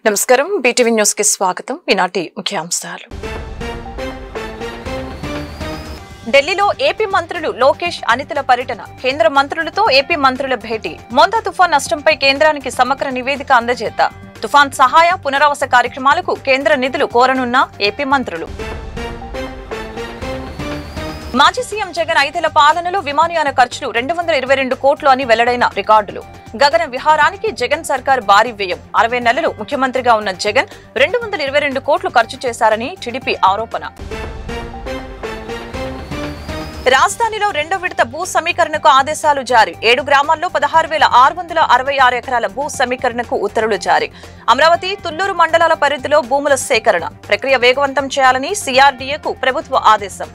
నమస్కారం BTV news కి స్వాగతం. ఈనాటి ముఖ్యాంశాలు. ఢిల్లీలో ఏపీ మంత్రులు లోకేష్ అనితల పర్యటన, కేంద్ర మంత్రులతో ఏపీ మంత్రుల భేటీ, మోందా తుఫాన్ నష్టంపై కేంద్రానికి సమగ్ర నివేదిక అందజేత, తుఫాన్ సహాయ పునరావాస కార్యక్రమాలకు కేంద్ర నిధులు కోరనున్న ఏపీ మంత్రులు. మాజీ సీఎం జగన్ 5 ఏళ్ల పాలనలో విమానయాన ఖర్చులు 222 కోట్లు అని వెల్లడైన రికార్డులు. గగన విహారానికి జగన్ సర్కార్ భారీ వ్యయం. 60 నెలలు ముఖ్యమంత్రిగా ఉన్న జగన్ 222 కోట్లు ఖర్చు చేశారని టీడీపీ ఆరోపణ. రాజధానిలో రెండో విడత భూ సమీకరణకు ఆదేశాలు జారీ. 7 గ్రామాల్లో 16,666 ఎకరాల భూ సమీకరణకు ఉత్తర్వులు జారీ. అమరావతి, తుళ్లూరు మండలాల పరిధిలో భూముల సేకరణ ప్రక్రియ వేగవంతం చేయాలని సిఆర్డీఏకు ప్రభుత్వ ఆదేశం.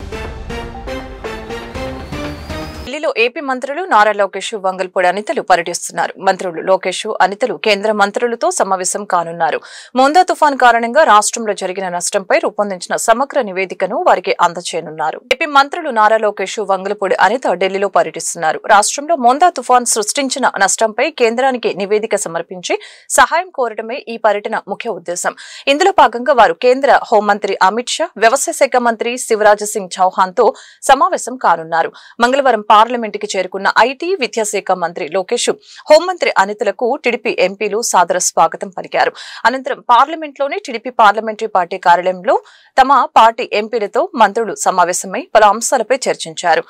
ఢిల్లీలో ఏపీ మంత్రులు నారా లోకేష్, వంగల్పూడి అనితలు పర్యటిస్తున్నారు. మంత్రులు లోకేష్, అనితలు కేంద్ర మంత్రులతో సమావేశం కానున్నారు. మోందా తుఫాన్ కారణంగా రాష్ట్రంలో జరిగిన నష్టంపై రూపొందించిన సమగ్ర నివేదికను వారికి అందజేయనున్నారు. ఏపీ మంత్రులు నారా లోకేష్, వంగల్పూడి అనిత ఢిల్లీలో పర్యటిస్తున్నారు. రాష్ట్రంలో మోందా తుఫాన్ సృష్టించిన నష్టంపై కేంద్రానికి నివేదిక సమర్పించి సహాయం కోరడమే ఈ పర్యటన ముఖ్య ఉద్దేశం. ఇందులో భాగంగా వారు కేంద్ర హోంమంత్రి అమిత్ షా, వ్యవసాయ శాఖ మంత్రి శివరాజ్ సింగ్ చౌహాన్ తో సమావేశం కానున్నారు. మంగళవారం పార్లమెంట్ కి చేరుకున్న ఐటీ, విద్యాశాఖ మంత్రి లోకేష్, హోంమంత్రి అనితలకు టీడీపీ ఎంపీలు సాదర స్వాగతం పలికారు. అనంతరం పార్లమెంట్ లోని టీడీపీ పార్లమెంటరీ పార్టీ కార్యాలయంలో తమ పార్టీ ఎంపీలతో మంత్రులు సమావేశమై పలు అంశాలపై చర్చించారు.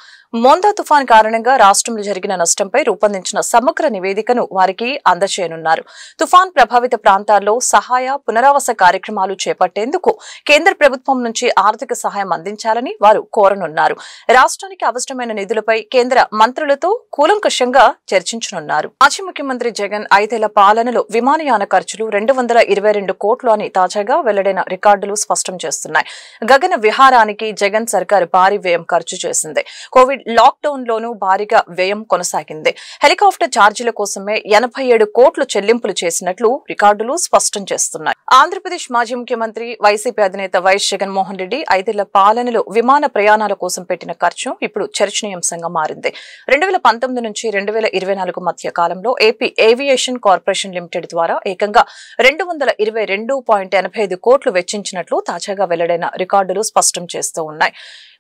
మోందా తుఫాన్ కారణంగా రాష్ట్రంలో జరిగిన నష్టంపై రూపొందించిన సమగ్ర నివేదికను వారికి అందజేయనున్నారు. తుఫాన్ ప్రభావిత ప్రాంతాల్లో సహాయ పునరావాస కార్యక్రమాలు చేపట్టేందుకు కేంద్ర ప్రభుత్వం నుంచి ఆర్థిక సహాయం అందించాలని వారు కోరనున్నారు. రాష్ట్రానికి అవసరమైన నిధులపై కేంద్ర మంత్రులతో కూలంకషంగా చర్చించనున్నారు. మాజీ ముఖ్యమంత్రి జగన్ 5 ఏళ్ల పాలనలో విమానయాన ఖర్చులు 222 కోట్లు అని తాజాగా వెల్లడైన రికార్డులు స్పష్టం చేస్తున్నాయి. గగన విహారానికి జగన్ సర్కార్ భారీ వ్యయం ఖర్చు చేసింది. కోవిడ్ లాక్డౌన్ లోనూ భారీగా వ్యయం కొనసాగింది. హెలికాప్టర్ ఛార్జీల కోసమే 87 కోట్లు చెల్లింపులు చేసినట్లు రికార్డులు స్పష్టం చేస్తున్నాయి. ఆంధ్రప్రదేశ్ మాజీ ముఖ్యమంత్రి వైసీపీ అధినేత వైఎస్ జగన్మోహన్ రెడ్డి 5 ఏళ్ల పాలనలో విమాన ప్రయాణాల కోసం పెట్టిన ఖర్చు ఇప్పుడు చర్చనీయాంశంగా మారింది. 2019 నుంచి 2024 మధ్య కాలంలో ఏపీ ఏవియేషన్ కార్పొరేషన్ లిమిటెడ్ ద్వారా ఏకంగా 222.85 కోట్లు వెచ్చించినట్లు తాజాగా వెల్లడైన రికార్డులు స్పష్టం చేస్తూ ఉన్నాయి.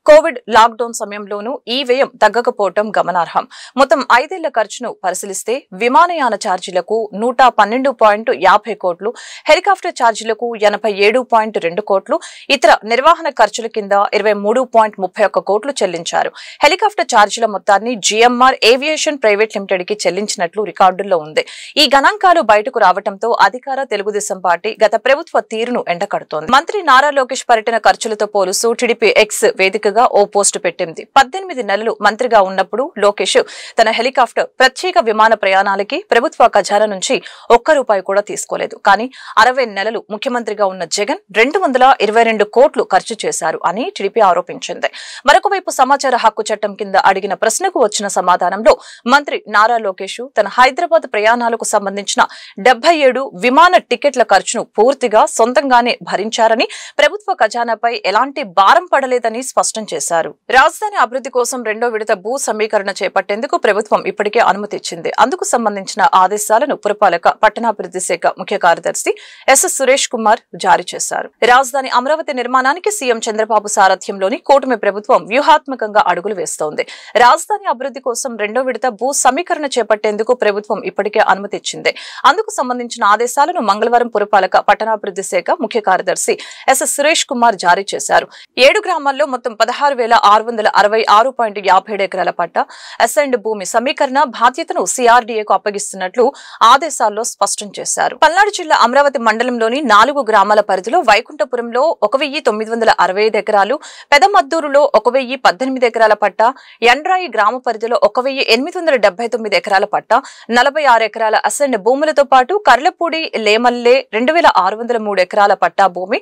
కోవిడ్ లాక్డౌన్ సమయంలోనూ ఈ వ్యయం తగ్గకపోవడం గమనార్హం. మొత్తం 5 ఏళ్ల ఖర్చును పరిశీలిస్తే విమానయాన ఛార్జీలకు 112.50 కోట్లు, హెలికాప్టర్ ఛార్జీలకు 87.2 కోట్లు, ఇతర నిర్వహణ ఖర్చుల కింద 23.31 కోట్లు చెల్లించారు. హెలికాప్టర్ ఛార్జీల మొత్తాన్ని జీఎంఆర్ ఏవియేషన్ ప్రైవేట్ లిమిటెడ్ కి చెల్లించినట్లు రికార్డుల్లో ఉంది. ఈ గణాంకాలు బయటకు రావడంతో అధికార తెలుగుదేశం పార్టీ గత ప్రభుత్వ తీరును ఎండకడుతోంది. మంత్రి నారా లోకేష్ పర్యటన ఖర్చులతో పోలుస్తూ టీడీపీ ఎక్స్ వేదికగా ఓ పోస్టు పెట్టింది. 18 నెలలు మంత్రిగా ఉన్నప్పుడు లోకేష్ తన హెలికాప్టర్ ప్రత్యేక విమాన ప్రయాణాలకి ప్రభుత్వ ఖజానా నుంచి ₹1 కూడా తీసుకోలేదు. కానీ 60 నెలలు ముఖ్యమంత్రిగా ఉన్న జగన్ 222 కోట్లు ఖర్చు చేశారు అని టీడీపీ ఆరోపించింది. మరొక వైపు సమాచార హక్కు చట్టం కింద అడిగిన ప్రశ్నకు వచ్చిన సమాధానంలో మంత్రి నారా లోకేష్ తన హైదరాబాద్ ప్రయాణాలకు సంబంధించిన 77 విమాన టికెట్ల ఖర్చును పూర్తిగా సొంతంగానే భరించారని, ప్రభుత్వ ఖజానాపై ఎలాంటి భారం పడలేదని స్పష్టం చేశారు. రాజధాని అభివృద్ధి కోసం రెండో విడత భూ సమీకరణ చేపట్టేందుకు ప్రభుత్వం ఇప్పటికే అనుమతి ఇచ్చింది. అందుకు సంబంధించిన ఆదేశాలను పురపాలక పట్టణాభివృద్ధి శాఖ ముఖ్య కార్యదర్శి ఎస్ సురేష్ కుమార్ జారీ చేశారు. రాజధాని అమరావతి నిర్మాణానికి సీఎం చంద్రబాబు సారథ్యంలోని కూటమి ప్రభుత్వం వ్యూహాత్మకంగా అడుగులు వేస్తోంది. రాజధాని అభివృద్ధి కోసం రెండో విడత భూ సమీకరణ చేపట్టేందుకు ప్రభుత్వం ఇప్పటికే అనుమతి ఇచ్చింది. అందుకు సంబంధించిన ఆదేశాలను మంగళవారం పురపాలక పట్టణాభివృద్ధి శాఖ ముఖ్య కార్యదర్శి ఎస్ సురేష్ కుమార్ జారీ చేశారు. 7 గ్రామాల్లో మొత్తం 16,666.57 ఎకరాల పట్టా అసైన్డ్ భూమి సమీకరణ బాధ్యతను సిఆర్డీఏకు అప్పగిస్తున్నట్లు ఆదేశాల్లో స్పష్టం చేశారు. పల్నాడు జిల్లా అమరావతి మండలంలోని 4 గ్రామాల పరిధిలో వైకుంఠపురంలో 1,965 ఎకరాలు, పెదమద్దూరులో 1,018 ఎకరాల పట్టా, యండ్రాయి గ్రామ పరిధిలో 1,879 ఎకరాల పట్టా, 46 ఎకరాల అసైన్డ్ భూములతో పాటు కర్లపూడి, లేమల్లే 2,603 ఎకరాల పట్టా భూమి,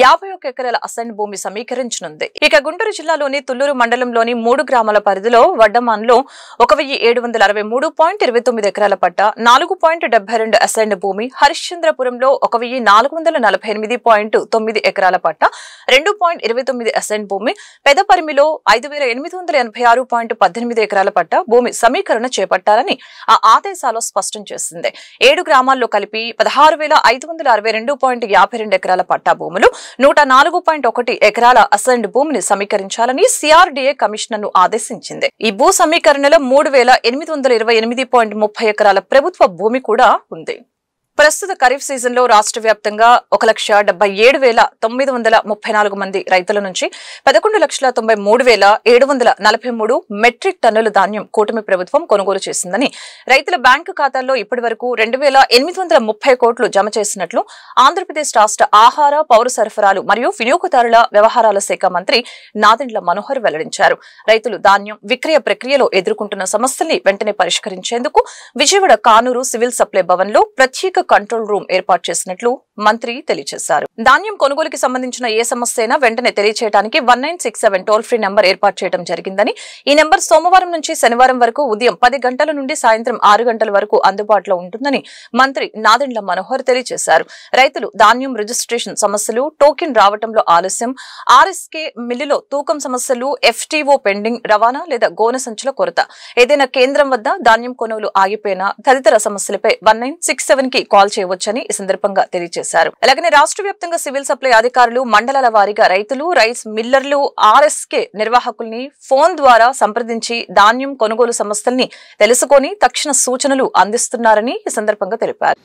51 ఎకరాల అసైన్డ్ భూమి సమీకరించనుంది. ఇక గుంటూరు జిల్లాలోని తుళ్లూరు మండలంలోని 3 గ్రామాల పరిధిలో వడ్డమాన్లో 1763.29 ఎకరాల పట్ట, 4.72 అసైన్డ్ భూమి, హరిశ్చంద్రపురంలో 1448.9 ఎకరాల పట్ట, 2.29 అసైన్డ్ భూమి, పెదపరిమిలో 5886.18 ఎకరాల పట్ట భూమి సమీకరణ చేపట్టాలని ఆ ఆదేశాల్లో స్పష్టం చేసింది. 7 గ్రామాల్లో కలిపి 16,562.52 ఎకరాల పట్టా భూములు, 104.1 ఎకరాల అసైన్డ్ భూమిని సమీకరించాలని సిఆర్డీఏ కమిషనర్ ను ఆదేశించింది. ఈ భూ సమీకరణలో 3,828.30 ఎకరాల ప్రభుత్వ భూమి కూడా ఉంది. ప్రస్తుత ఖరీఫ్ సీజన్లో రాష్ట్ర వ్యాప్తంగా 1,77,934 మంది రైతుల నుంచి 11,93,743 మెట్రిక్ టన్నుల ధాన్యం కూటమి ప్రభుత్వం కొనుగోలు చేసిందని, రైతుల బ్యాంకు ఖాతాల్లో ఇప్పటి వరకు 2,830 కోట్లు జమ చేసినట్లు ఆంధ్రప్రదేశ్ రాష్ట్ర ఆహార, పౌర సరఫరాలు మరియు వినియోగదారుల వ్యవహారాల శాఖ మంత్రి నాదెండ్ల మనోహర్ వెల్లడించారు. రైతులు ధాన్యం విక్రయ ప్రక్రియలో ఎదుర్కొంటున్న సమస్యల్ని వెంటనే పరిష్కరించేందుకు విజయవాడ కానూరు సివిల్ సప్లై భవన్ లో ప్రత్యేక కంట్రోల్ రూమ్ ఏర్పాటు చేసినట్లు మంత్రి తెలియజేశారు. ధాన్యం కొనుగోలుకి సంబంధించిన ఏ సమస్య అయినా వెంటనే తెలియజేయడానికి 1967 టోల్ ఫ్రీ నంబర్ ఏర్పాటు చేయడం జరిగిందని, ఈ నెంబర్ సోమవారం నుంచి శనివారం వరకు ఉదయం 10 గంటల నుండి సాయంత్రం 6 గంటల వరకు అందుబాటులో ఉంటుందని మంత్రి నాదెండ్ల మనోహర్ తెలియజేశారు. రైతులు ధాన్యం రిజిస్ట్రేషన్ సమస్యలు, టోకెన్ రావడంలో ఆలస్యం, ఆర్ఎస్కే మిల్లులో తూకం సమస్యలు, ఎఫ్టీఓ పెండింగ్, రవాణా లేదా గోనె సంచుల కొరత, ఏదైనా కేంద్రం వద్ద ధాన్యం కొనుగోలు ఆగిపోయినా తదితర సమస్యలపై 1967 కి కాల్ చేయవచ్చని ఈ సందర్భంగా తెలియజేశారు. అలాగే రాష్ట్ర వ్యాప్తంగా సివిల్ సప్లై అధికారులు మండలాల వారీగా రైతులు, రైస్ మిల్లర్లు, ఆర్ఎస్కే నిర్వాహకుల్ని ఫోన్ ద్వారా సంప్రదించి ధాన్యం కొనుగోలు సమస్యల్ని తెలుసుకొని తక్షణ సూచనలు అందిస్తున్నారని ఈ సందర్భంగా తెలిపారు.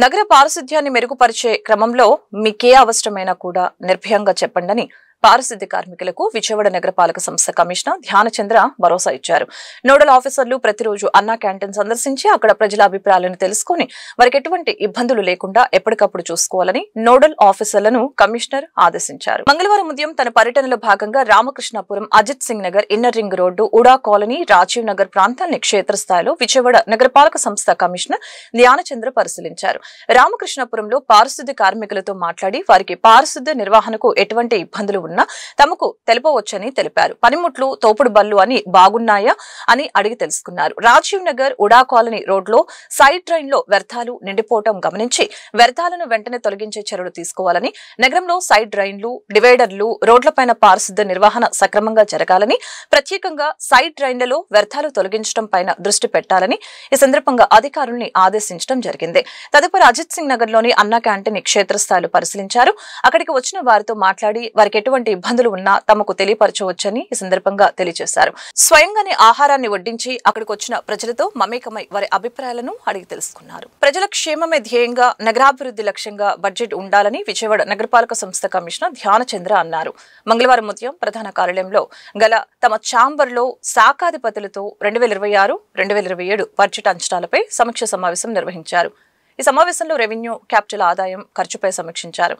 నగర పారిశుధ్యాన్ని మెరుగుపరిచే క్రమంలో మీకే అవసరమైనా కూడా నిర్భయంగా చెప్పండని పారిశుద్ధ్య కార్మికులకు విజయవాడ నగరపాలక సంస్థ కమిషనర్ ధ్యానచంద్ర భరోసా ఇచ్చారు. నోడల్ ఆఫీసర్లు ప్రతిరోజు అన్నా క్యాంటీన్ సందర్శించి అక్కడ ప్రజల అభిప్రాయాలను తెలుసుకుని వారికి ఎటువంటి ఇబ్బందులు లేకుండా ఎప్పటికప్పుడు చూసుకోవాలని నోడల్ ఆఫీసర్లను కమిషనర్ ఆదేశించారు. మంగళవారం ఉదయం తన పర్యటనలో భాగంగా Ramakrishnapuram, Ajit Singh Nagar, inner ring road, UDA colony, Rajiv Nagar ప్రాంతాల్ని క్షేత్రస్థాయిలో విజయవాడ నగరపాలక సంస్థ కమిషనర్ ధ్యానచంద్ర పరిశీలించారు. రామకృష్ణాపురంలో పారిశుద్ధ్య కార్మికులతో మాట్లాడి వారికి పారిశుద్ధ్య నిర్వహణకు ఎటువంటి ఇబ్బందులు ఉన్నా తమకు తెలుపవచ్చని తెలిపారు. పనిముట్లు, తోపుడు బళ్ళు అని బాగున్నాయా అని అడిగి తెలుసుకున్నారు. రాజీవ్ నగర్, ఉడా కాలనీ రోడ్లో సైడ్ డ్రైన్ లో వ్యర్థాలు నిండిపోవటం గమనించి వ్యర్థాలను వెంటనే తొలగించే చర్యలు తీసుకోవాలని, నగరంలో సైడ్ డ్రైన్లు, డివైడర్లు, రోడ్లపైన పారిశుద్ధ్య నిర్వహణ సక్రమంగా జరగాలని, ప్రత్యేకంగా సైడ్ డ్రైన్లలో వ్యర్థాలు తొలగించడం పైన దృష్టి పెట్టాలని ఈ సందర్భంగా అధికారుల్ని ఆదేశించడం జరిగింది. తదుపరి అజిత్ సింగ్ నగర్ లోని అన్నా క్యాంటీన్ క్షేత్రస్థాయిలో పరిశీలించారు. అక్కడికి వచ్చిన వారితో మాట్లాడి వారికి ఎటువంటి ఇబ్బందులు ఉన్నా తమకు తెలియపరచవచ్చని ఈ సందర్భంగా తెలియజేశారు. స్వయంగానే ఆహారాన్ని వడ్డించి అక్కడికి వచ్చిన ప్రజలతో మమేకమై వారి అభిప్రాయాలను అడిగి తెలుసుకున్నారు. ప్రజల క్షేమమే ధ్యేయంగా, నగరాభివృద్ధి లక్ష్యంగా బడ్జెట్ ఉండాలని విజయవాడ నగరపాలక సంస్థ కమిషనర్ ధ్యానచంద్ర అన్నారు. మంగళవారం ఉదయం ప్రధాన కార్యాలయంలో గల తమ ఛాంబర్లో శాఖాధిపతులతో 2026-2027 బడ్జెట్ అంచనాలపై సమీక్ష సమావేశం నిర్వహించారు. ఈ సమావేశంలో రెవెన్యూ, క్యాపిటల్ ఆదాయం, ఖర్చుపై సమీక్షించారు.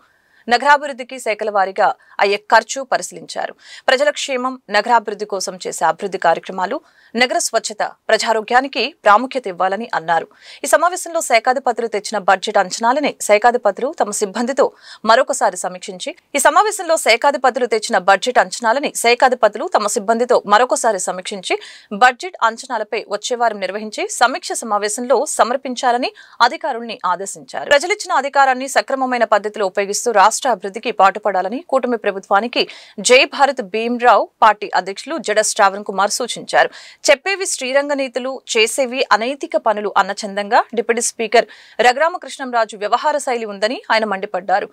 నగరాభివృద్ధికి శాఖల వారీగా అయ్యే ఖర్చు పరిశీలించారు. ప్రజల క్షేమం, నగరాభివృద్ధి కోసం చేసే అభివృద్ధి కార్యక్రమాలు, నగర స్వచ్ఛత, ప్రజారోగ్యానికి ప్రాముఖ్యత ఇవ్వాలని అన్నారు. ఈ సమావేశంలో శాఖాధిపతులు తెచ్చిన బడ్జెట్ అంచనాలని శాఖాధిపతులు తమ సిబ్బందితో మరొకసారి సమీక్షించి బడ్జెట్ అంచనాలపై వచ్చే వారం నిర్వహించి సమీక్ష సమావేశంలో సమర్పించాలని అధికారుల్ని ఆదేశించారు. ప్రజలిచ్చిన అధికారాన్ని సక్రమమైన పద్ధతిలో ఉపయోగిస్తూ రాష్ట్ర అభివృద్ధికి పాటుపడాలని కూటమి ప్రభుత్వానికి జై భారత్ భీమ్రావ్ పార్టీ అధ్యక్షులు జడ శ్రావణ్ కుమార్ సూచించారు. చెప్పేవి శ్రీరంగ నీతులు, చేసేవి అనైతిక పనులు అన్న చందంగా డిప్యూటీ స్పీకర్ రఘురామకృష్ణంరాజు వ్యవహార శైలి ఉందని ఆయన మండిపడ్డారు.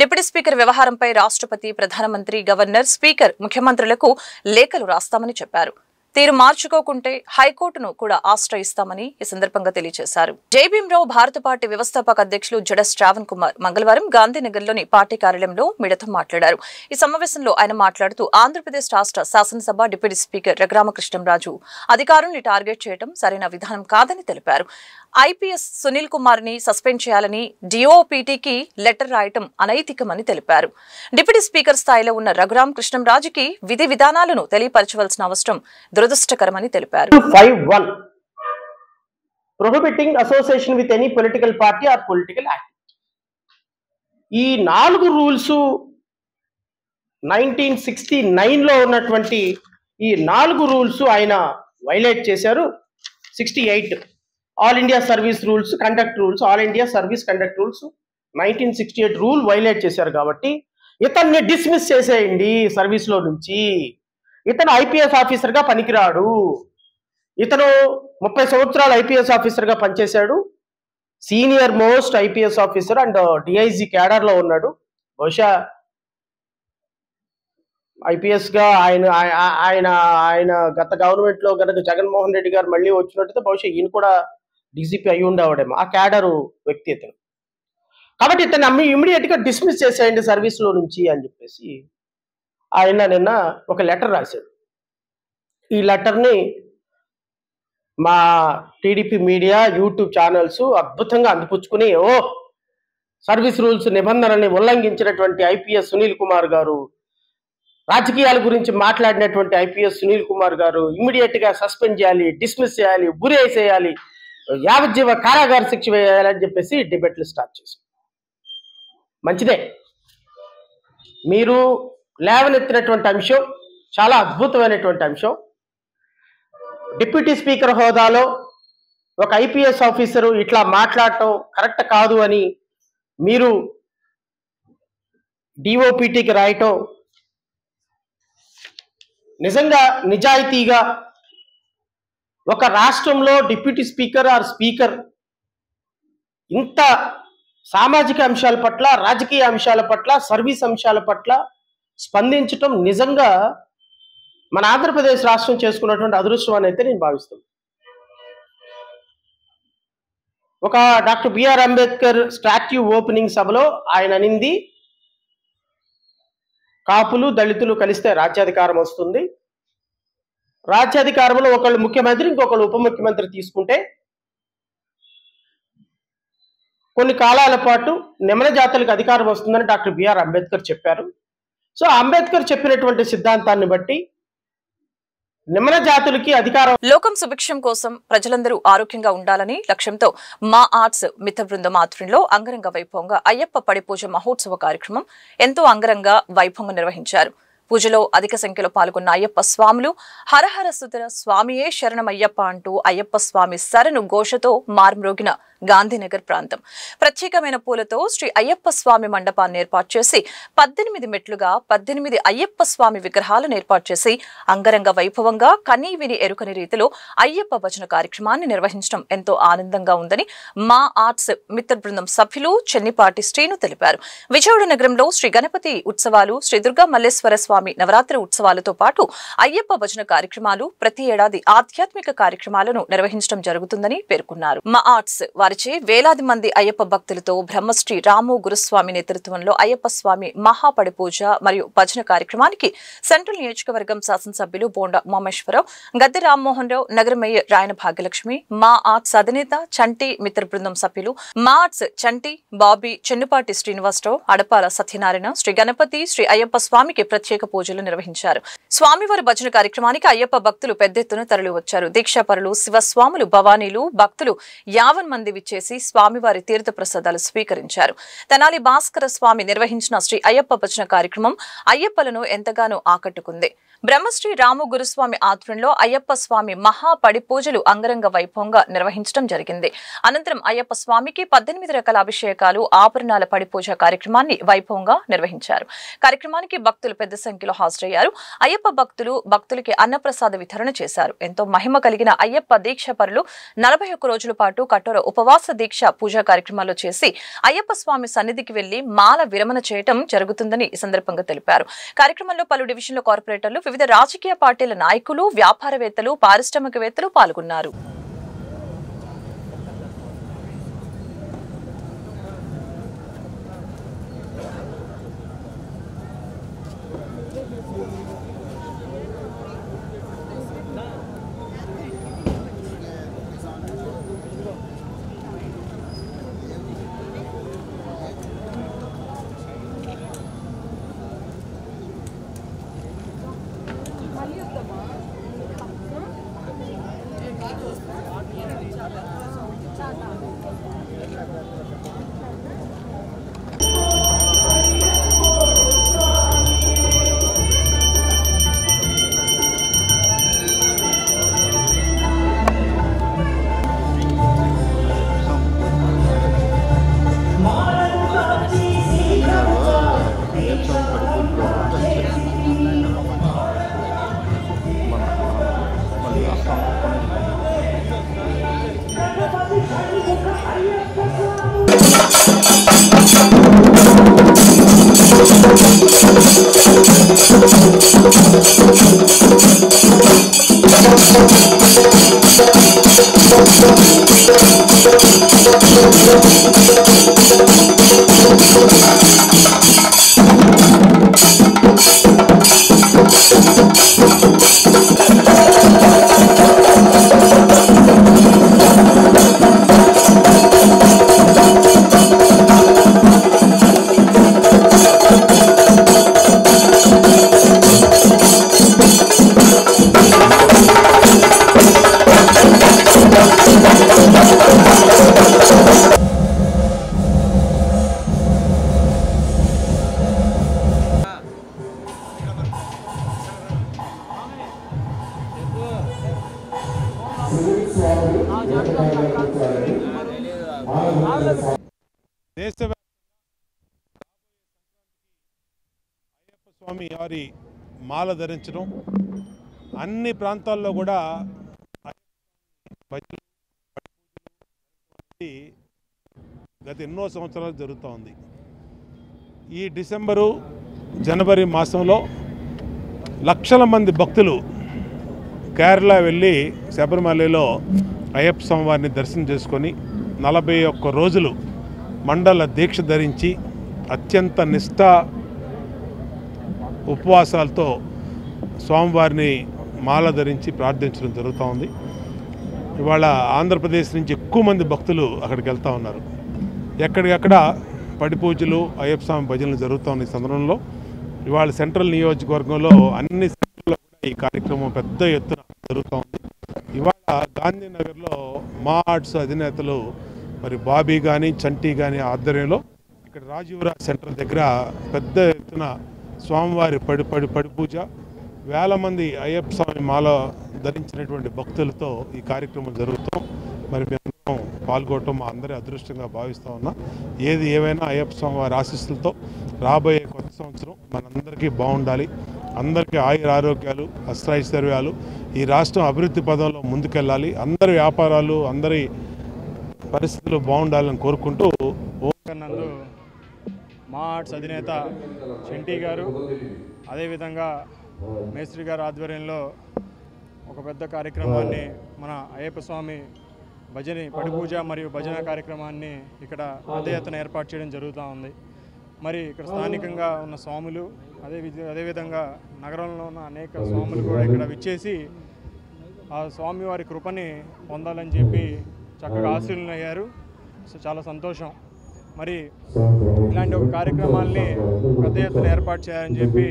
డిప్యూటీ స్పీకర్ వ్యవహారంపై రాష్ట్రపతి, ప్రధానమంత్రి, గవర్నర్, స్పీకర్, ముఖ్యమంత్రులకు లేఖలు రాస్తామని చెప్పారు. తీరు మార్చుకోకుంటే హైకోర్టును కూడా ఆశ్రయిస్తామని ఈ సందర్భంగా తెలియజేశారు. జైభీంరావు భారత పార్టీ వ్యవస్థాపక అధ్యక్షులు జడ శ్రావణ్ కుమార్ మంగళవారం గాంధీనగర్లోని పార్టీ కార్యాలయంలో మీడియాతో మాట్లాడారు. ఈ సమావేశంలో ఆయన మాట్లాడుతూ ఆంధ్రప్రదేశ్ రాష్ట్ర శాసనసభ డిప్యూటీ స్పీకర్ రఘురామకృష్ణంరాజు అధికారుల్ని టార్గెట్ చేయడం సరైన విధానం కాదని తెలిపారు. ఐపీఎస్ సునీల్ కుమార్ ని సస్పెండ్ చేయాలని డిఓపిటికి లెటర్ రాయటం అనైతికమని తెలిపారు. డిప్యూటీ స్పీకర్ స్థాయిలో ఉన్న రఘురామకృష్ణంరాజుకి విధి విధానాలను తెలియపరచవలసిన అవసరం దురదృష్టకరమని తెలిపారు. 5(1) prohibiting association with any political party or political activity. ఈ 4 రూల్స్ 1969 లో ఉన్నటువంటి ఈ 4 రూల్స్ ఆయన వైలేట్ చేశారు. 68 all India service rules, conduct rules, all India service conduct rules 1968 rule violate చేశారు. కాబట్టి ఇతన్ని డిస్మిస్ చేసేయండి సర్వీస్ లో నుంచి. ఇతను ఐపీఎస్ ఆఫీసర్ గా పనికిరాడు. ఇతను 30 సంవత్సరాలు ఐపీఎస్ ఆఫీసర్ గా పనిచేశాడు. Senior most IPS officer and DIG cadre లో ఉన్నాడు. బహుశా ఐపీఎస్ గా ఆయన గత గవర్నమెంట్ లో కనుక జగన్మోహన్ రెడ్డి గారు మళ్ళీ వచ్చినట్టయితే బహుశా ఈయన కూడా డీజీపీ అయి ఉండేవాడేమో. ఆ క్యాడరు వ్యక్తి ఇతను. కాబట్టి ఇతను ఇమ్మీడియట్ గా డిస్మిస్ చేసేయండి సర్వీస్ లో నుంచి అని చెప్పేసి ఆయన నిన్న ఒక లెటర్ రాశాడు. ఈ లెటర్ని మా టీడీపీ మీడియా, యూట్యూబ్ ఛానల్స్ అద్భుతంగా అందిపుచ్చుకుని, సర్వీస్ రూల్స్ నిబంధనల్ని ఉల్లంఘించినటువంటి ఐపీఎస్ సునీల్ కుమార్ గారు, రాజకీయాల గురించి మాట్లాడినటువంటి ఐపీఎస్ సునీల్ కుమార్ గారు ఇమ్మీడియట్ గా సస్పెండ్ చేయాలి, డిస్మిస్ చేయాలి, ఉరేసేయాలి, యావజ్జీవ కారాగార శిక్ష వేయాలని చెప్పేసి డిబేట్లు స్టార్ట్ చేశారు. మంచిదే, మీరు లేవనెత్తినటువంటి అంశం చాలా అద్భుతమైనటువంటి అంశం. డిప్యూటీ స్పీకర్ హోదాలో ఒక ఐపీఎస్ ఆఫీసరు ఇట్లా మాట్లాడటం కరెక్ట్ కాదు అని మీరు డిఓపిటికి రాయటం నిజంగా నిజాయితీగా ఒక రాష్ట్రంలో డిప్యూటీ స్పీకర్ ఆర్ స్పీకర్ ఇంత సామాజిక అంశాల పట్ల, రాజకీయ అంశాల పట్ల, సర్వీస్ అంశాల పట్ల స్పందించటం నిజంగా మన ఆంధ్రప్రదేశ్ రాష్ట్రం చేసుకున్నటువంటి అదృష్టం అని అయితే నేను భావిస్తున్నాను. ఒక doctor BR Ambedkar statue opening సభలో ఆయన అనింది, కాపులు దళితులు కలిస్తే రాజ్యాధికారం వస్తుంది. రాజ్యాధికారంలో ఒకళ్ళు ముఖ్యమంత్రి, ఇంకొకళ్ళు ఉప ముఖ్యమంత్రి తీసుకుంటే కొన్ని కాలాల పాటు నిమ్న జాతులకు అధికారం వస్తుందని డాక్టర్ బిఆర్ అంబేద్కర్ చెప్పారు. సో అంబేద్కర్ చెప్పినటువంటి సిద్ధాంతాన్ని బట్టి నిమ్న జాతులకి అధికారం. లోకం సుభిక్షం కోసం ప్రజలందరూ ఆరోగ్యంగా ఉండాలని లక్ష్యంతో మా ఆర్ట్స్ మిత్ర బృందం ఆధ్వర్యంలో అంగరంగ వైభవంగా అయ్యప్ప పడి పూజ మహోత్సవ కార్యక్రమం ఎంతో అంగరంగ వైభవంగా నిర్వహించారు. పూజలో అధిక సంఖ్యలో పాల్గొన్న అయ్యప్ప స్వాములు హరహర సుతర స్వామియే శరణమయ్యప్ప అంటూ అయ్యప్ప స్వామి శరణు ఘోషతో మార్మ్రోగిన గాంధీనగర్ ప్రాంతం ప్రత్యేకమైన పూలతో శ్రీ అయ్యప్ప స్వామి మండపాన్ని ఏర్పాటు చేసి 18 మెట్లుగా 18 అయ్యప్ప స్వామి విగ్రహాలను ఏర్పాటు చేసి అంగరంగ వైభవంగా కనీ విని ఎరుకని రీతిలో అయ్యప్ప భజన కార్యక్రమాన్ని నిర్వహించడం ఎంతో ఆనందంగా ఉందని మా ఆర్ట్స్ మిత్ర బృందం సభ్యులు చెన్నిపాటి శ్రీను తెలిపారు. విజయవాడ నగరంలో శ్రీ గణపతి ఉత్సవాలు, శ్రీ దుర్గా మల్లేశ్వర స్వామి నవరాత్రి ఉత్సవాలతో పాటు అయ్యప్ప భజన కార్యక్రమాలు ప్రతి ఏడాది ఆధ్యాత్మిక కార్యక్రమాలను నిర్వహించడం జరుగుతుందని పేర్కొన్నారు. మా ఆర్ట్స్ వారిచే వేలాది మంది అయ్యప్ప భక్తులతో బ్రహ్మశ్రీ రాము గురుస్వామి నేతృత్వంలో అయ్యప్ప స్వామి మహాపడి పూజ మరియు భజన కార్యక్రమానికి సెంట్రల్ నియోజకవర్గం శాసనసభ్యులు బోండా ఉమామేశ్వరరావు, గద్దె రామ్మోహన్ రావు, నగర మేయర్ రాయన భాగ్యలక్ష్మి, మా ఆర్ట్స్ అధినేత చంటి మిత్ర బృందం సభ్యులు మా ఆర్ట్స్ చంటి, బాబీ, చెన్నుపాటి శ్రీనివాసరావు, అడపాల సత్యనారాయణ, శ్రీ గణపతి, శ్రీ అయ్యప్ప స్వామికి ప్రత్యేక పూజలు నిర్వహించారు. స్వామివారి భజన కార్యక్రమానికి అయ్యప్ప భక్తులు పెద్ద ఎత్తున తరలి వచ్చారు. దీక్షాపరులు, శివస్వాములు, భవానీలు, భక్తులు 50 మంది విచ్చేసి స్వామివారి తీర్థ ప్రసాదాలు స్వీకరించారు. తెనాలి భాస్కర స్వామి నిర్వహించిన శ్రీ అయ్యప్ప భజన కార్యక్రమం అయ్యప్పలను ఎంతగానో ఆకట్టుకుంది. బ్రహ్మశ్రీ రాము గురుస్వామి ఆధ్వర్యంలో అయ్యప్ప స్వామి మహాపడి పూజలు అంగరంగ వైభవంగా నిర్వహించడం జరిగింది. అనంతరం అయ్యప్ప స్వామికి 18 రకాల అభిషేకాలు, ఆభరణాల పడి పూజ కార్యక్రమాన్ని వైభవంగా నిర్వహించారు. కార్యక్రమానికి భక్తులు పెద్ద సంఖ్యలో సంఖ్యలో హాజరయ్యారు. అయ్యప్ప భక్తులకి అన్నప్రసాద వితరణ చేశారు. ఎంతో మహిమ కలిగిన అయ్యప్ప దీక్ష పరులు 41 రోజుల పాటు కఠోర ఉపవాస దీక్ష పూజా కార్యక్రమాల్లో చేసి అయ్యప్ప స్వామి సన్నిధికి వెళ్లి మాల విరమణ చేయడం జరుగుతుందని ఈ సందర్భంగా తెలిపారు. కార్యక్రమంలో పలు డివిజన్ల కార్పొరేటర్లు, వివిధ రాజకీయ పార్టీల నాయకులు, వ్యాపారవేత్తలు, పారిశ్రామికవేత్తలు పాల్గొన్నారు. అయ్యప్ప స్వామి వారి మాల ధరించడం అన్ని ప్రాంతాల్లో కూడా గత ఎన్నో సంవత్సరాలు జరుగుతూ ఉంది. ఈ డిసెంబరు జనవరి మాసంలో లక్షల మంది భక్తులు కేరళ వెళ్ళి శబరిమలలో అయ్యప్ప స్వామి వారిని దర్శనం చేసుకొని 41 రోజులు మండల దీక్ష ధరించి అత్యంత నిష్ఠ ఉపవాసాలతో స్వామివారిని మాల ధరించి ప్రార్థించడం జరుగుతూ ఉంది. ఇవాళ ఆంధ్రప్రదేశ్ నుంచి ఎక్కువ మంది భక్తులు అక్కడికి వెళ్తూ ఉన్నారు. ఎక్కడికక్కడ పడి పూజలు, అయ్యప్ప స్వామి భజనలు జరుగుతూ ఉన్న ఈ సందర్భంలో ఇవాళ సెంట్రల్ నియోజకవర్గంలో అన్ని సెంటర్లో కూడా ఈ కార్యక్రమం పెద్ద ఎత్తున జరుగుతూ ఉంది. ఇవాళ గాంధీనగర్లో మా ఆర్ట్స్ అధినేతలు మరి బాబీ కానీ చంటి కానీ ఆధ్వర్యంలో ఇక్కడ రాజీవ్రాజ్ సెంటర్ దగ్గర పెద్ద ఎత్తున స్వామివారి పడి పూజ, వేల మంది అయ్యప్ప స్వామి మాల ధరించినటువంటి భక్తులతో ఈ కార్యక్రమం జరుగుతాం. మరి మేము పాల్గొనడం మా అందరి అదృష్టంగా భావిస్తూ ఉన్నాం. ఏది ఏమైనా అయ్యప్ప స్వామి వారి ఆశీస్సులతో రాబోయే కొత్త సంవత్సరం మనందరికీ బాగుండాలి. అందరికీ ఆయుర ఆరోగ్యాలు, అష్టైశ్వర్యాలు, ఈ రాష్ట్రం అభివృద్ధి పదంలో ముందుకెళ్ళాలి. అందరి వ్యాపారాలు, అందరి పరిస్థితులు బాగుండాలని కోరుకుంటూ నందు మా ఆర్ట్స్ అధినేత చంటి గారు, అదేవిధంగా మేస్త్రి గారు ఆధ్వర్యంలో ఒక పెద్ద కార్యక్రమాన్ని మన అయ్యప్ప స్వామి పడి పూజ మరియు భజన కార్యక్రమాన్ని ఇక్కడ పెద్ద ఎత్తున ఏర్పాటు చేయడం జరుగుతూ ఉంది. మరి ఇక్కడ స్థానికంగా ఉన్న స్వాములు, అదేవిధంగా నగరంలో ఉన్న అనేక స్వాములు కూడా ఇక్కడ విచ్చేసి ఆ స్వామివారి కృపని పొందాలని చెప్పి చక్కగా ఆశీర్వాదం అయ్యారు. చాలా సంతోషం. మరి ఇలాంటి ఒక కార్యక్రమాల్ని పెద్ద ఎత్తున ఏర్పాటు చేయాలని చెప్పి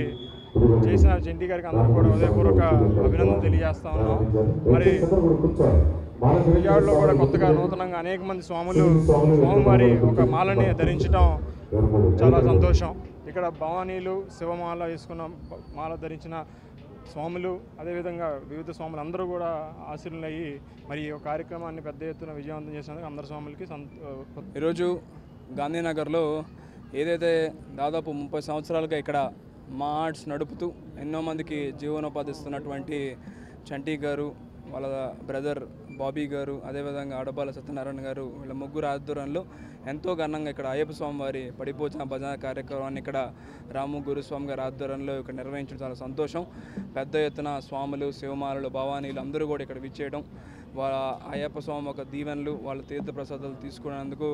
చేసిన చంటి గారికి అందరూ కూడా హృదయపూర్వక అభినందనలు తెలియజేస్తా ఉన్నాం. మరి విజయవాడలో కూడా కొత్తగా నూతనంగా అనేక మంది స్వామివారి ఒక మాలని ధరించడం చాలా సంతోషం. ఇక్కడ భవానీలు, శివమాల వేసుకున్న మాల ధరించిన స్వాములు, అదేవిధంగా వివిధ స్వాములు అందరూ కూడా ఆశీర్వాదం అయ్యి మరి ఈ కార్యక్రమాన్ని పెద్ద ఎత్తున విజయవంతం చేసినందుకు అందరి స్వాములకి ఈరోజు గాంధీనగర్లో ఏదైతే దాదాపు 30 సంవత్సరాలుగా ఇక్కడ మా ఆర్ట్స్ నడుపుతూ ఎన్నో మందికి జీవనోపాధి ఇస్తున్నటువంటి చంటి గారు, వాళ్ళ బ్రదర్ బాబీ గారు, అదేవిధంగా ఆడబాల సత్యనారాయణ గారు, వీళ్ళ ముగ్గురు ఆధ్వర్యంలో ఎంతో ఘనంగా ఇక్కడ అయ్యప్ప స్వామి వారి పడిపోచన భజన కార్యక్రమాన్ని ఇక్కడ రాము గురుస్వామి గారి ఆధ్వర్యంలో ఇక్కడ నిర్వహించడం చాలా సంతోషం. పెద్ద ఎత్తున స్వాములు, శివమాలలు, భవానీలు అందరూ కూడా ఇక్కడ విచ్చేయడం, వాళ్ళ అయ్యప్ప స్వామి ఒక దీవెనలు, వాళ్ళ తీర్థ ప్రసాదాలు తీసుకునేందుకు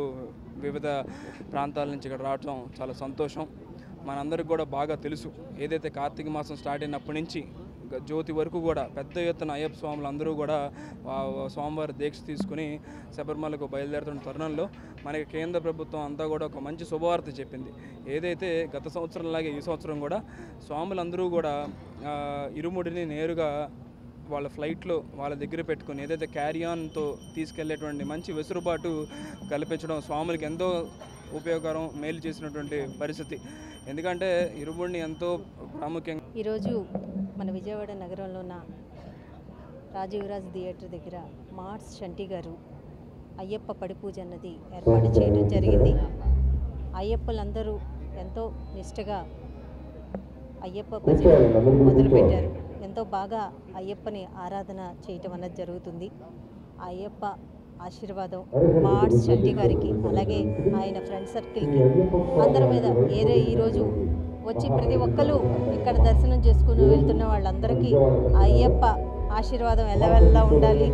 వివిధ ప్రాంతాల నుంచి ఇక్కడ రావడం చాలా సంతోషం. మనందరికి కూడా బాగా తెలుసు, ఏదైతే కార్తీక మాసం స్టార్ట్ అయినప్పటి నుంచి జ్యోతి వరకు కూడా పెద్ద ఎత్తున అయ్యప్ప స్వాములు అందరూ కూడా స్వామివారి దీక్ష తీసుకుని శబరిమలకు బయలుదేరుతున్న తరుణంలో మనకి కేంద్ర ప్రభుత్వం అంతా కూడా ఒక మంచి శుభవార్త చెప్పింది. ఏదైతే గత సంవత్సరంలాగే ఈ సంవత్సరం కూడా స్వాములందరూ కూడా ఇరుముడిని నేరుగా వాళ్ళ ఫ్లైట్లో వాళ్ళ దగ్గర పెట్టుకుని ఏదైతే క్యారియాన్తో తీసుకెళ్లేటువంటి మంచి వెసులుబాటు కల్పించడం స్వాములకి ఎంతో ఉపయోగకరం, మేలు చేసినటువంటి పరిస్థితి. ఎందుకంటే ఇరుముడిని ఎంతో ప్రాముఖ్యంగా ఈరోజు మన విజయవాడ నగరంలో ఉన్న రాజీవ్రాజ్ థియేటర్ దగ్గర మార్స్ చంటి గారు అయ్యప్ప పడి పూజ అన్నది ఏర్పాటు చేయడం జరిగింది. అయ్యప్పలందరూ ఎంతో నిష్టగా అయ్యప్ప భజన మొదలుపెట్టారు. ఎంతో బాగా అయ్యప్పని ఆరాధన చేయటం అన్నది జరుగుతుంది. అయ్యప్ప ఆశీర్వాదం మార్స్ చంటి గారికి, అలాగే ఆయన ఫ్రెండ్ సర్కిల్కి అందరి మీద ఈరోజు వచ్చి ప్రతి ఒక్కరు ఇక్కడ దర్శనం చేసుకుని వెళ్తున్న వాళ్ళందరికీ అయ్యప్ప ఆశీర్వాదం ఎల్లవెల్లా ఉండాలి.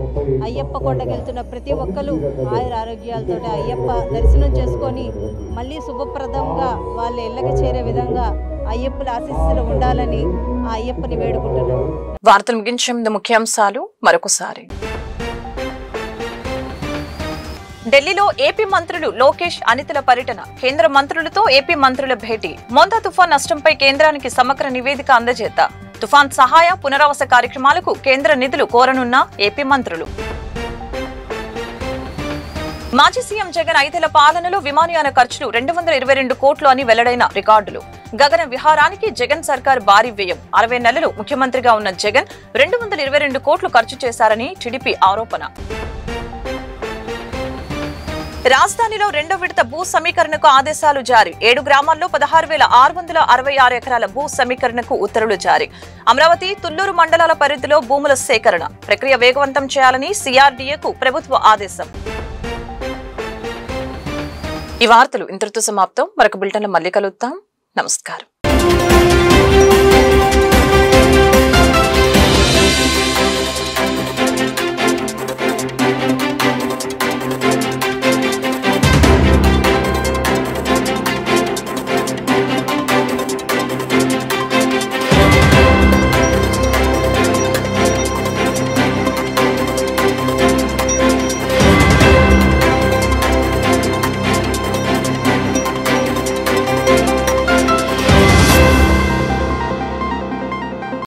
అయ్యప్ప కొండకి వెళ్తున్న ప్రతి ఒక్కరు ఆయుర ఆరోగ్యాలతో అయ్యప్ప దర్శనం చేసుకొని మళ్ళీ శుభప్రదంగా వాళ్ళ ఇళ్ళకి చేరే విధంగా అయ్యప్పల ఆశీస్సులు ఉండాలని ఆ అయ్యప్పని వేడుకుంటున్నాను. వార్తలు ముగించే ముందు ముఖ్యాంశాలు మరొకసారి. ఢిల్లీలో ఏపీ మంత్రులు లోకేష్, అనితల పర్యటన, కేంద్ర మంత్రులతో ఏపీ మంత్రుల భేటీ, మొందా తుఫాన్ నష్టంపై కేంద్రానికి సమగ్ర నివేదిక అందజేత, తుఫాన్ సహాయ పునరావాస కార్యక్రమాలకు కేంద్ర నిధులు కోరనున్న ఏపీ మంత్రులు. మాజీ సీఎం జగన్ 5 ఏళ్ల పాలనలో విమానయాన ఖర్చులు 222 కోట్లు అని వెల్లడైన రికార్డులు. గగన విహారానికి జగన్ సర్కార్ భారీ వ్యయం. 60 నెలలు ముఖ్యమంత్రిగా ఉన్న జగన్ 222 కోట్లు ఖర్చు చేశారని టీడీపీ ఆరోపణ. రాజధానిలో 2వ విడత భూ సమీకరణకు ఆదేశాలు జారీ. 7 గ్రామాల్లో 16,666 ఎకరాల భూ సమీకరణకు ఉత్తర్వులు జారీ. అమరావతి, తుళ్లూరు మండలాల పరిధిలో భూముల సేకరణ ప్రక్రియ వేగవంతం చేయాలని సిఆర్డీఏకు ప్రభుత్వ ఆదేశం. ఈ వార్తలు ఇంతటితో సమాప్తం. మరొక బులెటిన్లో మళ్ళీ కలుద్దాం. నమస్కారం.